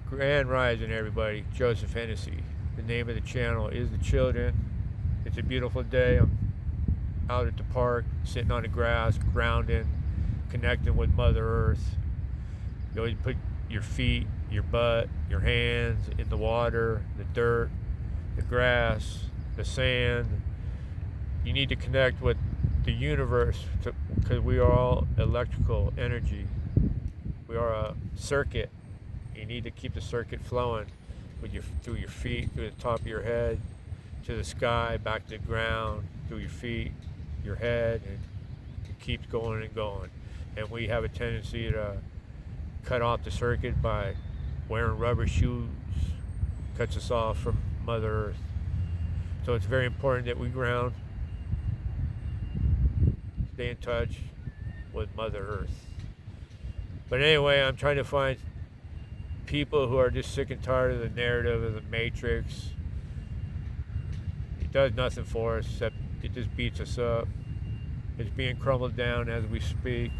Grand Rising, everybody. Joseph Hennessy. The name of the channel is The Children. It's a beautiful day. I'm out at the park, sitting on the grass, grounding, connecting with Mother Earth. You always put your feet, your butt, your hands in the water, the dirt, the grass, the sand. You need to connect with the universe because we are all electrical energy. We are a circuit. You need to keep the circuit flowing through your feet, through the top of your head, to the sky, back to the ground, through your feet, your head, and it keeps going and going. And we have a tendency to cut off the circuit by wearing rubber shoes. Cuts us off from Mother Earth. So it's very important that we ground, stay in touch with Mother Earth. But anyway, I'm trying to find people who are just sick and tired of the narrative of the Matrix. It does nothing for us except it just beats us up. It's being crumbled down as we speak.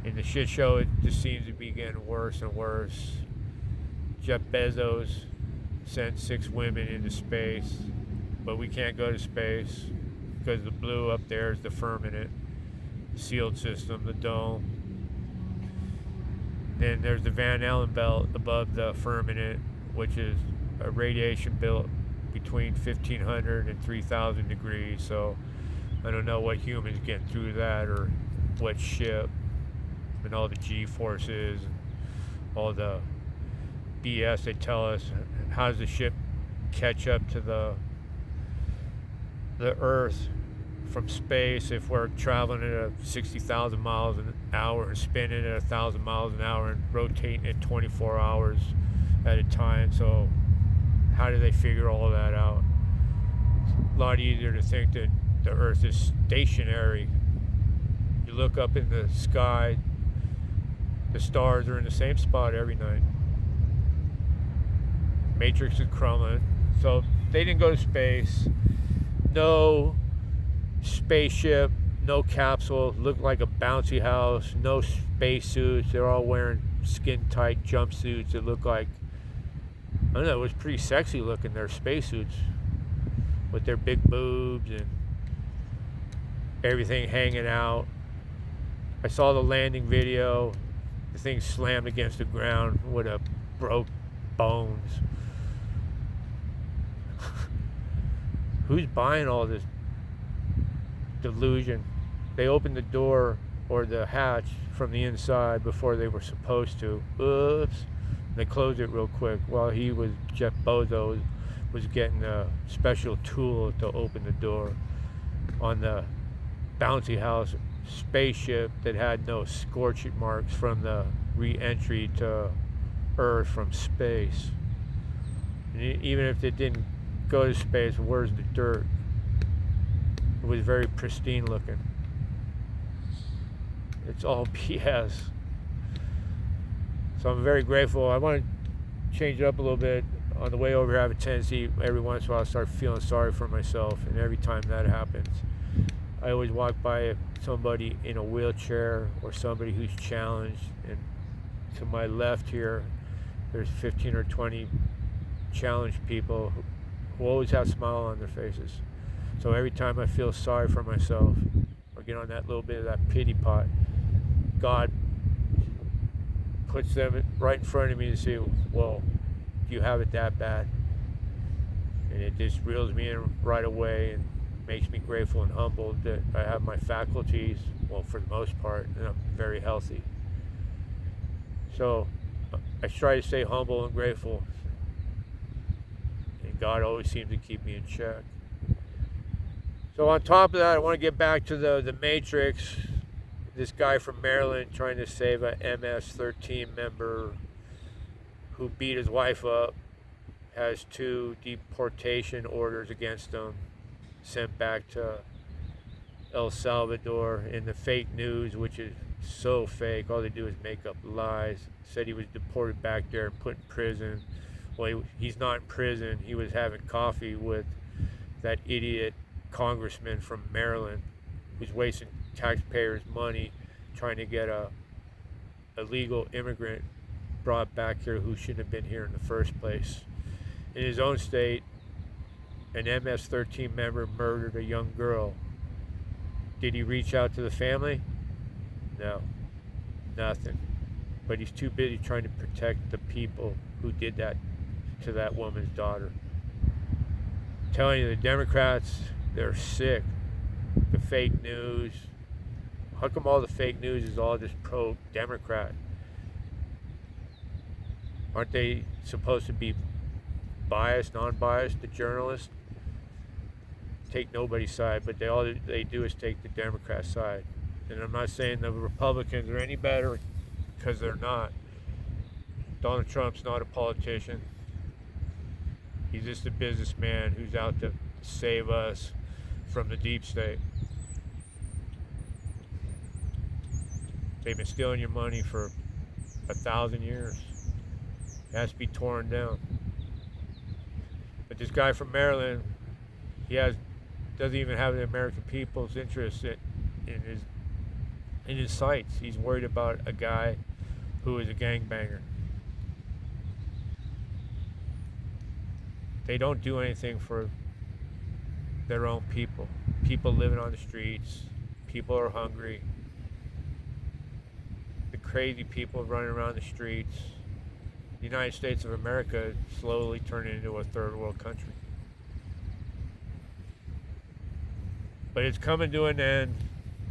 In the shit show, it just seems to be getting worse and worse. Jeff Bezos sent 6 women into space, but we can't go to space because the blue up there is the firmament, the sealed system, the dome. Then there's the Van Allen belt above the firmament, which is a radiation belt between 1500 and 3000 degrees. So I don't know what humans get through that or what ship and all the G forces and all the BS they tell us. How does the ship catch up to the Earth from space if we're traveling at 60,000 miles an hour and spinning at 1,000 miles an hour and rotating at 24 hours at a time? So how do they figure all that out? It's a lot easier to think that the Earth is stationary. You look up in the sky, the stars are in the same spot every night. Matrix is crumbling. So they didn't go to space. No spaceship, no capsule, looked like a bouncy house, no spacesuits. They're all wearing skin tight jumpsuits that look like, I don't know, it was pretty sexy looking, their spacesuits with their big boobs and everything hanging out. I saw the landing video. The thing slammed against the ground, would have broke bones. Who's buying all this delusion? They opened the door or the hatch from the inside before they were supposed to. Oops. They closed it real quick while Jeff Bezos was getting a special tool to open the door on the bouncy house spaceship that had no scorching marks from the re-entry to Earth from space. And even if it didn't go to space, where's the dirt? It was very pristine looking. It's all BS. So I'm very grateful. I want to change it up a little bit. On the way over here, I have a tendency every once in a while to start feeling sorry for myself, and every time that happens, I always walk by somebody in a wheelchair or somebody who's challenged, and to my left here, there's 15 or 20 challenged people who always have a smile on their faces. So every time I feel sorry for myself or get on that little bit of that pity pot, God puts them right in front of me to say, whoa, do you have it that bad? And it just reels me in right away and makes me grateful and humbled that I have my faculties, well, for the most part, and I'm very healthy. So I try to stay humble and grateful, and God always seems to keep me in check. So on top of that, I want to get back to the Matrix. This guy from Maryland trying to save a MS-13 member who beat his wife up, has 2 deportation orders against him, sent back to El Salvador. In the fake news, which is so fake, all they do is make up lies, said he was deported back there and put in prison. Well, he's not in prison. He was having coffee with that idiot congressman from Maryland who's wasting taxpayers' money trying to get a illegal immigrant brought back here who shouldn't have been here in the first place. In his own state, an MS-13 member murdered a young girl. Did he reach out to the family? No, nothing. But he's too busy trying to protect the people who did that to that woman's daughter. I'm telling you, the Democrats, they're sick. The fake news. How come all the fake news is all just pro-Democrat? Aren't they supposed to be biased, non-biased, the journalists? Take nobody's side, but all they do is take the Democrat side. And I'm not saying the Republicans are any better, because they're not. Donald Trump's not a politician. He's just a businessman who's out to save us from the deep state. They've been stealing your money for 1,000 years. It has to be torn down. But this guy from Maryland, doesn't even have the American people's interest in his sights. He's worried about a guy who is a gangbanger. They don't do anything for their own people. People living on the streets. People are hungry. The crazy people running around the streets. The United States of America is slowly turning into a third world country. But it's coming to an end,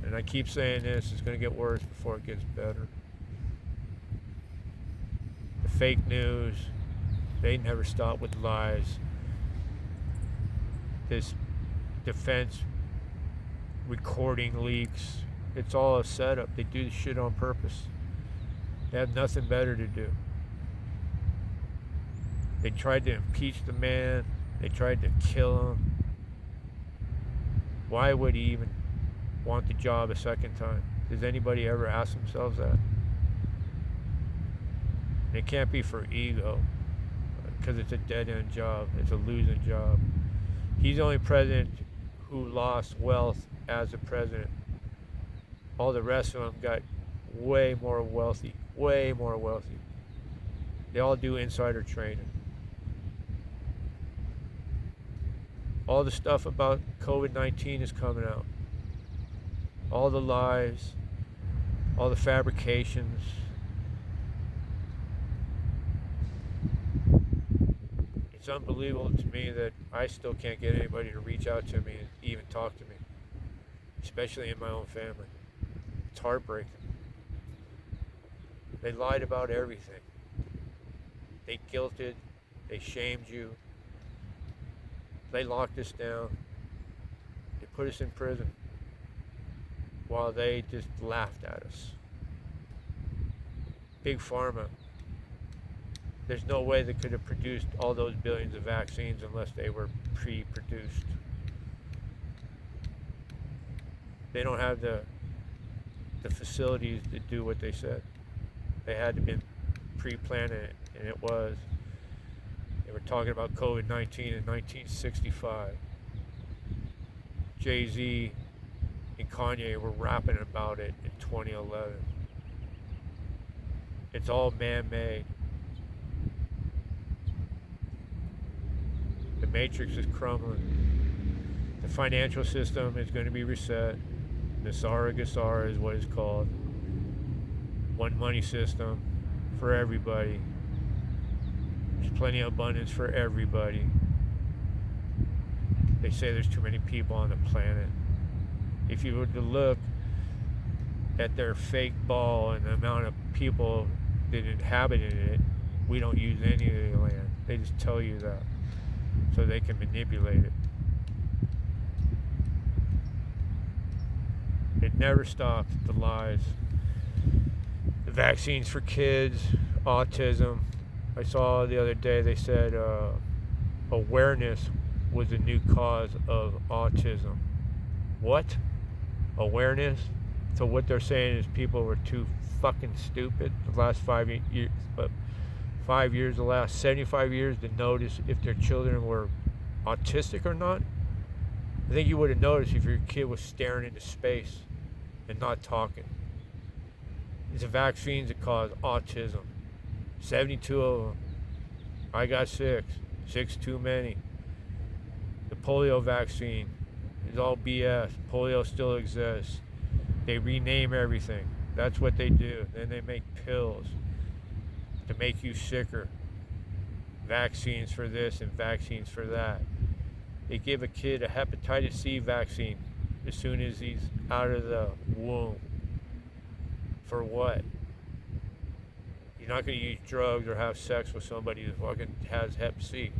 and I keep saying this, it's going to get worse before it gets better. The fake news, they never stop with lies. This defense recording leaks, it's all a setup. They do the shit on purpose. They have nothing better to do. They tried to impeach the man. They tried to kill him. Why would he even want the job a second time? Does anybody ever ask themselves that? It can't be for ego, because it's a dead-end job. It's a losing job. He's the only president who lost wealth as a president. All the rest of them got way more wealthy. Way more wealthy. They all do insider trading. All the stuff about COVID-19 is coming out. All the lies, all the fabrications. It's unbelievable to me that I still can't get anybody to reach out to me and even talk to me, especially in my own family. It's heartbreaking. They lied about everything. They guilted, they shamed you. They locked us down. They put us in prison while they just laughed at us. Big Pharma. There's no way they could have produced all those billions of vaccines unless they were pre-produced. They don't have the facilities to do what they said. They had to be pre-planned, and it was. They were talking about COVID-19 in 1965. Jay-Z and Kanye were rapping about it in 2011. It's all man-made. The matrix is crumbling. The financial system is going to be reset. Nassara Gassara is what it's called. One money system for everybody. There's plenty of abundance for everybody. They say there's too many people on the planet. If you were to look at their fake ball and the amount of people that inhabited it, we don't use any of the land. They just tell you that so they can manipulate it. It never stops, the lies. The vaccines for kids, autism. I saw the other day they said awareness was the new cause of autism. What? Awareness? So what they're saying is people were too fucking stupid the last 5 years, but 5 years, the last 75 years to notice if their children were autistic or not. I think you would have noticed if your kid was staring into space and not talking. It's the vaccines that cause autism. 72 of them. I got 6. 6 too many. The polio vaccine is all BS. Polio still exists. They rename everything. That's what they do. Then they make pills to make you sicker. Vaccines for this and vaccines for that. They give a kid a hepatitis C vaccine as soon as he's out of the womb. For what? You're not going to use drugs or have sex with somebody who fucking has hep C.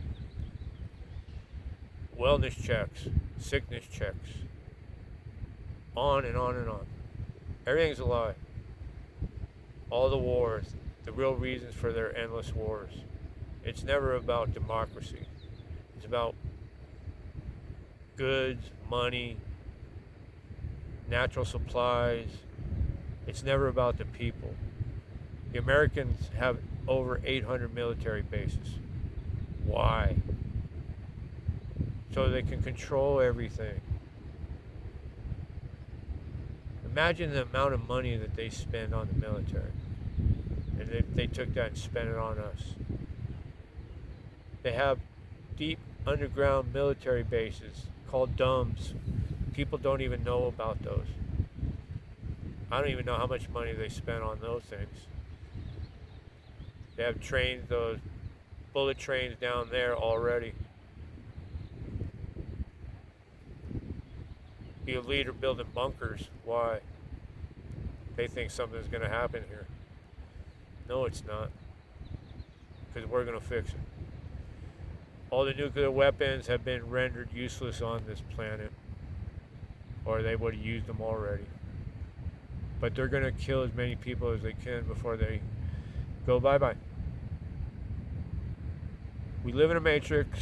Wellness checks, sickness checks, on and on and on. Everything's a lie. All the wars, the real reasons for their endless wars. It's never about democracy. It's about goods, money, natural supplies. It's never about the people. The Americans have over 800 military bases. Why? So they can control everything. Imagine the amount of money that they spend on the military. And if they took that and spent it on us. They have deep underground military bases called DUMBs. People don't even know about those. I don't even know how much money they spent on those things. They have trains, those bullet trains down there already. Be a leader building bunkers. Why? They think something's going to happen here. No, it's not. Because we're going to fix it. All the nuclear weapons have been rendered useless on this planet. Or they would have used them already. But they're going to kill as many people as they can before they go bye-bye. We live in a matrix.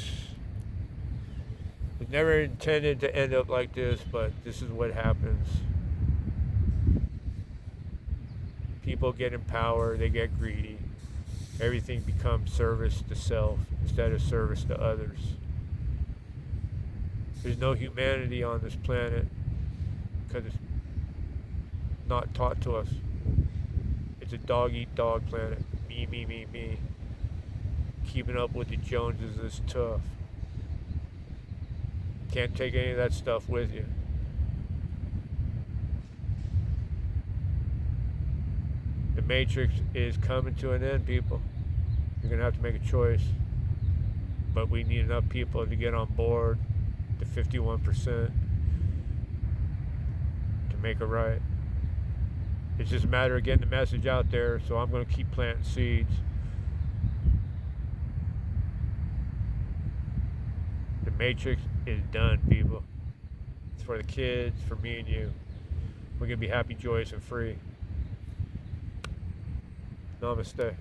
It's never intended to end up like this, but this is what happens. People get in power, they get greedy. Everything becomes service to self instead of service to others. There's no humanity on this planet because it's not taught to us. It's a dog-eat-dog planet. Me, me, me, me. Keeping up with the Joneses is tough. Can't take any of that stuff with you. The Matrix is coming to an end, people. You're going to have to make a choice. But we need enough people to get on board, the 51%, to make it right. It's just a matter of getting the message out there, so I'm going to keep planting seeds. The Matrix is done, people. It's for the kids, for me and you. We're going to be happy, joyous, and free. Namaste.